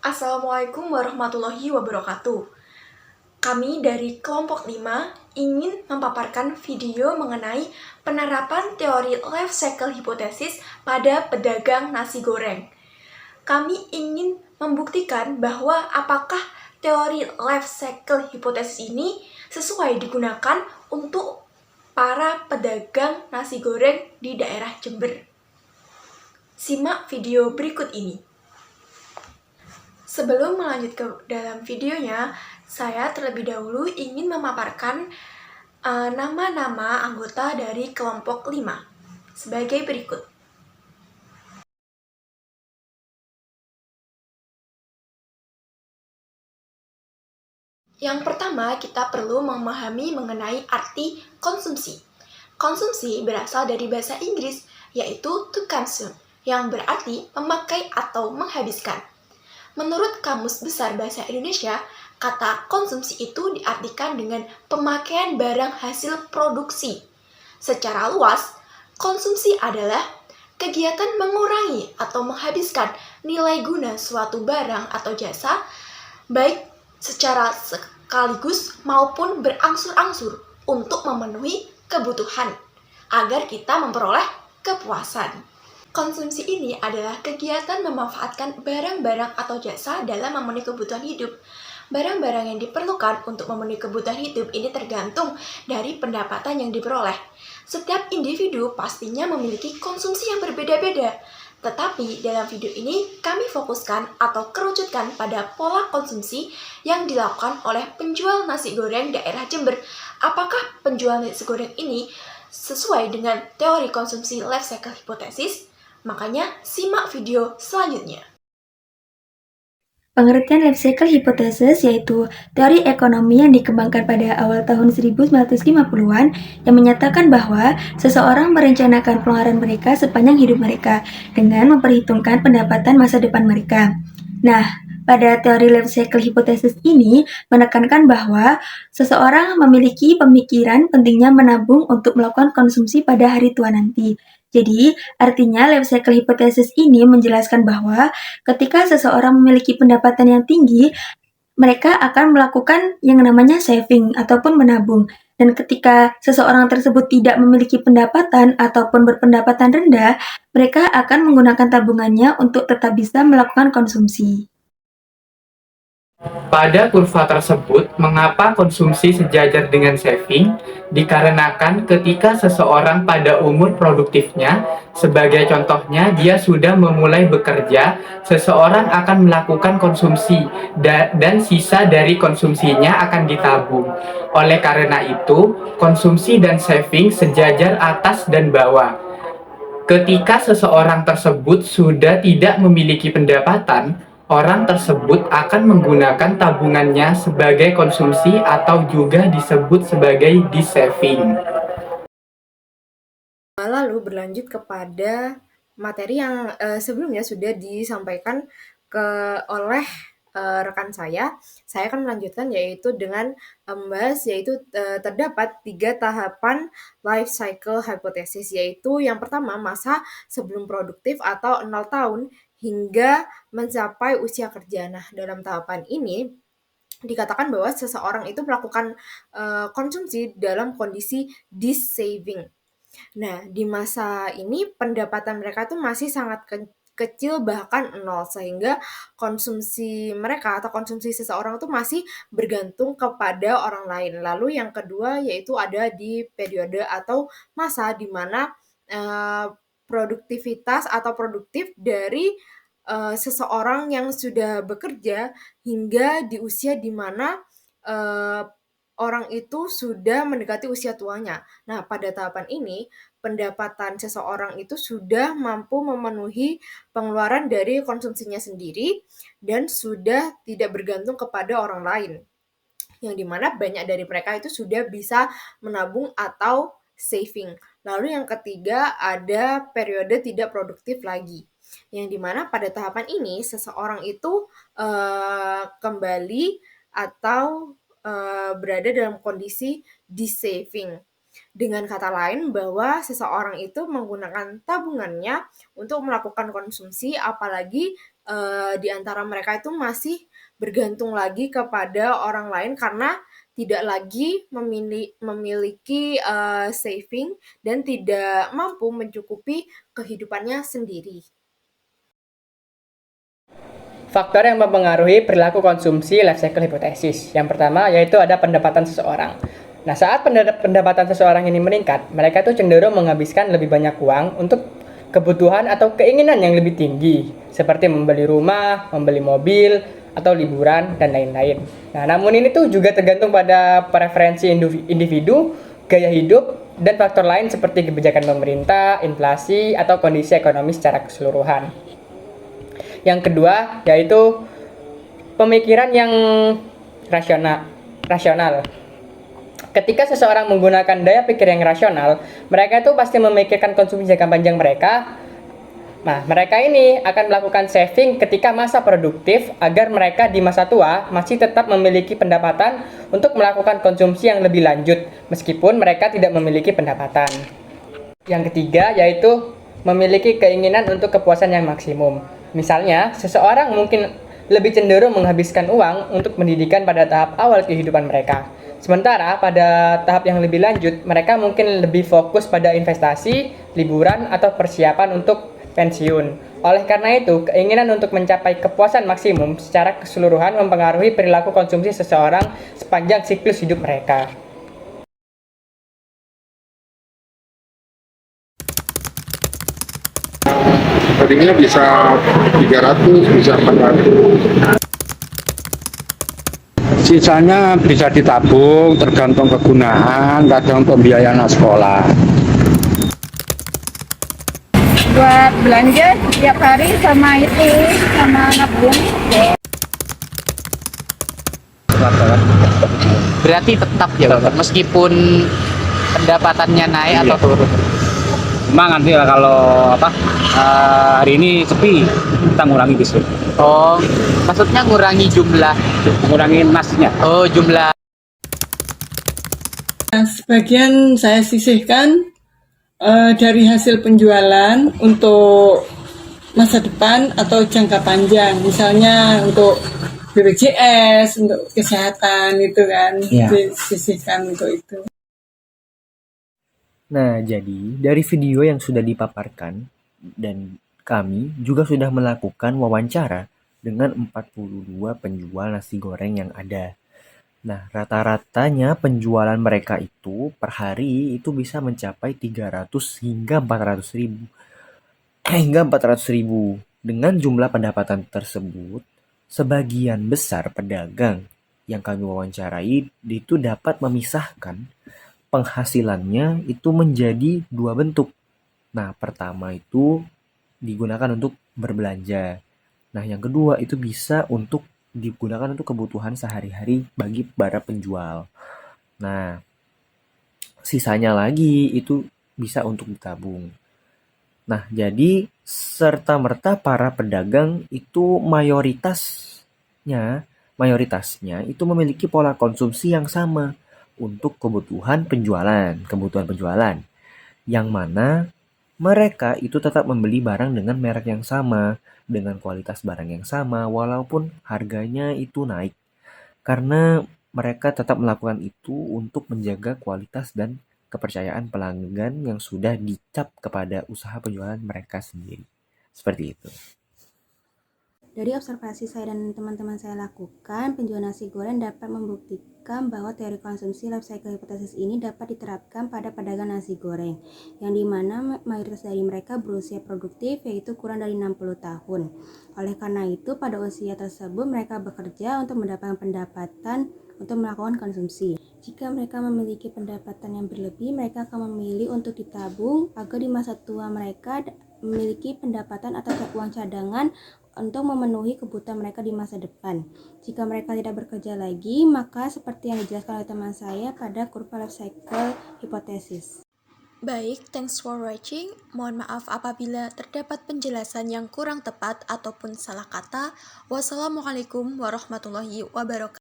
Assalamualaikum warahmatullahi wabarakatuh. Kami dari kelompok 5 ingin memaparkan video mengenai penerapan teori life cycle hypothesis pada pedagang nasi goreng. Kami ingin membuktikan bahwa apakah teori life cycle hypothesis ini sesuai digunakan untuk para pedagang nasi goreng di daerah Jember. Simak video berikut ini. Sebelum melanjut ke dalam videonya, saya terlebih dahulu ingin memaparkan nama-nama anggota dari kelompok 5 sebagai berikut. Yang pertama, kita perlu memahami mengenai arti konsumsi. Konsumsi berasal dari bahasa Inggris, yaitu to consume, yang berarti memakai atau menghabiskan. Menurut Kamus Besar Bahasa Indonesia, kata konsumsi itu diartikan dengan pemakaian barang hasil produksi. Secara luas, konsumsi adalah kegiatan mengurangi atau menghabiskan nilai guna suatu barang atau jasa, baik secara sekaligus maupun berangsur-angsur untuk memenuhi kebutuhan, agar kita memperoleh kepuasan. Konsumsi ini adalah kegiatan memanfaatkan barang-barang atau jasa dalam memenuhi kebutuhan hidup. Barang-barang yang diperlukan untuk memenuhi kebutuhan hidup ini tergantung dari pendapatan yang diperoleh. Setiap individu pastinya memiliki konsumsi yang berbeda-beda. Tetapi dalam video ini kami fokuskan atau kerucutkan pada pola konsumsi yang dilakukan oleh penjual nasi goreng daerah Jember. Apakah penjual nasi goreng ini sesuai dengan teori konsumsi life cycle hypothesis? Makanya simak video selanjutnya. Pengertian life cycle hypothesis yaitu teori ekonomi yang dikembangkan pada awal tahun 1950-an yang menyatakan bahwa seseorang merencanakan pengeluaran mereka sepanjang hidup mereka dengan memperhitungkan pendapatan masa depan mereka. Nah, pada teori life cycle hypothesis ini menekankan bahwa seseorang memiliki pemikiran pentingnya menabung untuk melakukan konsumsi pada hari tua nanti. Jadi, artinya life cycle hypothesis ini menjelaskan bahwa ketika seseorang memiliki pendapatan yang tinggi, mereka akan melakukan yang namanya saving ataupun menabung. Dan ketika seseorang tersebut tidak memiliki pendapatan ataupun berpendapatan rendah, mereka akan menggunakan tabungannya untuk tetap bisa melakukan konsumsi. Pada kurva tersebut, mengapa konsumsi sejajar dengan saving? Dikarenakan ketika seseorang pada umur produktifnya, sebagai contohnya dia sudah memulai bekerja, seseorang akan melakukan konsumsi dan sisa dari konsumsinya akan ditabung. Oleh karena itu, konsumsi dan saving sejajar atas dan bawah. Ketika seseorang tersebut sudah tidak memiliki pendapatan, orang tersebut akan menggunakan tabungannya sebagai konsumsi atau juga disebut sebagai saving. Lalu berlanjut kepada materi yang sebelumnya sudah disampaikan oleh rekan saya akan melanjutkan yaitu dengan membahas yaitu terdapat 3 tahapan life cycle hypothesis, yaitu yang pertama masa sebelum produktif atau 0 tahun hingga mencapai usia kerja. Nah, dalam tahapan ini dikatakan bahwa seseorang itu melakukan konsumsi dalam kondisi saving. Nah, di masa ini pendapatan mereka tuh masih sangat kecil bahkan nol, sehingga konsumsi mereka atau konsumsi seseorang tuh masih bergantung kepada orang lain. Lalu yang kedua yaitu ada di periode atau masa di mana produktivitas atau produktif dari seseorang yang sudah bekerja hingga di usia di mana orang itu sudah mendekati usia tuanya. Nah, pada tahapan ini, pendapatan seseorang itu sudah mampu memenuhi pengeluaran dari konsumsinya sendiri dan sudah tidak bergantung kepada orang lain. Yang dimana banyak dari mereka itu sudah bisa menabung atau saving. Lalu yang ketiga ada periode tidak produktif lagi. Yang dimana pada tahapan ini seseorang itu kembali atau berada dalam kondisi saving. Dengan kata lain bahwa seseorang itu menggunakan tabungannya untuk melakukan konsumsi, apalagi di antara mereka itu masih bergantung lagi kepada orang lain karena tidak lagi memiliki saving dan tidak mampu mencukupi kehidupannya sendiri. Faktor yang mempengaruhi perilaku konsumsi life cycle hipotesis. Yang pertama yaitu ada pendapatan seseorang. Nah, saat pendapatan seseorang ini meningkat, mereka tuh cenderung menghabiskan lebih banyak uang untuk kebutuhan atau keinginan yang lebih tinggi, seperti membeli rumah, membeli mobil, atau liburan, dan lain-lain. Nah, namun ini tuh juga tergantung pada preferensi individu, gaya hidup, dan faktor lain seperti kebijakan pemerintah, inflasi, atau kondisi ekonomi secara keseluruhan. Yang kedua yaitu pemikiran yang rasional. Ketika seseorang menggunakan daya pikir yang rasional, mereka itu pasti memikirkan konsumsi jangka panjang mereka. Nah, mereka ini akan melakukan saving ketika masa produktif agar mereka di masa tua masih tetap memiliki pendapatan untuk melakukan konsumsi yang lebih lanjut meskipun mereka tidak memiliki pendapatan. Yang ketiga yaitu memiliki keinginan untuk kepuasan yang maksimum. Misalnya, seseorang mungkin lebih cenderung menghabiskan uang untuk pendidikan pada tahap awal kehidupan mereka. Sementara pada tahap yang lebih lanjut, mereka mungkin lebih fokus pada investasi, liburan, atau persiapan untuk pensiun. Oleh karena itu, keinginan untuk mencapai kepuasan maksimum secara keseluruhan mempengaruhi perilaku konsumsi seseorang sepanjang siklus hidup mereka. Tadinya bisa 300, bisa 400. Sisanya bisa ditabung, tergantung kegunaan, kadang untuk biaya anak sekolah. Buat belanja setiap hari sama nabung. Berarti tetap ya Bapak, meskipun pendapatannya naik atau turun. Cuma nanti kalau hari ini sepi, kita ngurangi bisnis. Oh, maksudnya ngurangi jumlah. Ngurangi nasnya. Oh, jumlah. Sebagian saya sisihkan dari hasil penjualan untuk masa depan atau jangka panjang. Misalnya untuk BPJS, untuk kesehatan itu kan, disisihkan untuk itu. Nah, jadi dari video yang sudah dipaparkan dan kami juga sudah melakukan wawancara dengan 42 penjual nasi goreng yang ada. Nah, rata-ratanya penjualan mereka itu per hari itu bisa mencapai 300 hingga 400 ribu. Dengan jumlah pendapatan tersebut, sebagian besar pedagang yang kami wawancarai itu dapat memisahkan penghasilannya itu menjadi dua bentuk. Nah, pertama itu digunakan untuk berbelanja. Nah, yang kedua itu bisa untuk digunakan untuk kebutuhan sehari-hari bagi para penjual. Nah, sisanya lagi itu bisa untuk ditabung. Nah, jadi serta-merta para pedagang itu mayoritasnya itu memiliki pola konsumsi yang sama untuk kebutuhan penjualan, yang mana mereka itu tetap membeli barang dengan merek yang sama, dengan kualitas barang yang sama, walaupun harganya itu naik. Karena mereka tetap melakukan itu untuk menjaga kualitas dan kepercayaan pelanggan yang sudah dicap kepada usaha penjualan mereka sendiri. Seperti itu. Dari observasi saya dan teman-teman saya lakukan, penjual nasi goreng dapat membuktikan bahwa teori konsumsi life cycle hypothesis ini dapat diterapkan pada pedagang nasi goreng, yang dimana mayoritas dari mereka berusia produktif, yaitu kurang dari 60 tahun. Oleh karena itu, pada usia tersebut mereka bekerja untuk mendapatkan pendapatan untuk melakukan konsumsi. Jika mereka memiliki pendapatan yang berlebih, mereka akan memilih untuk ditabung agar di masa tua mereka memiliki pendapatan atau uang cadangan untuk memenuhi kebutuhan mereka di masa depan. Jika mereka tidak bekerja lagi, maka seperti yang dijelaskan oleh teman saya pada kurva life cycle hipotesis. Baik, thanks for watching. Mohon maaf apabila terdapat penjelasan yang kurang tepat ataupun salah kata. Wassalamualaikum warahmatullahi wabarakatuh.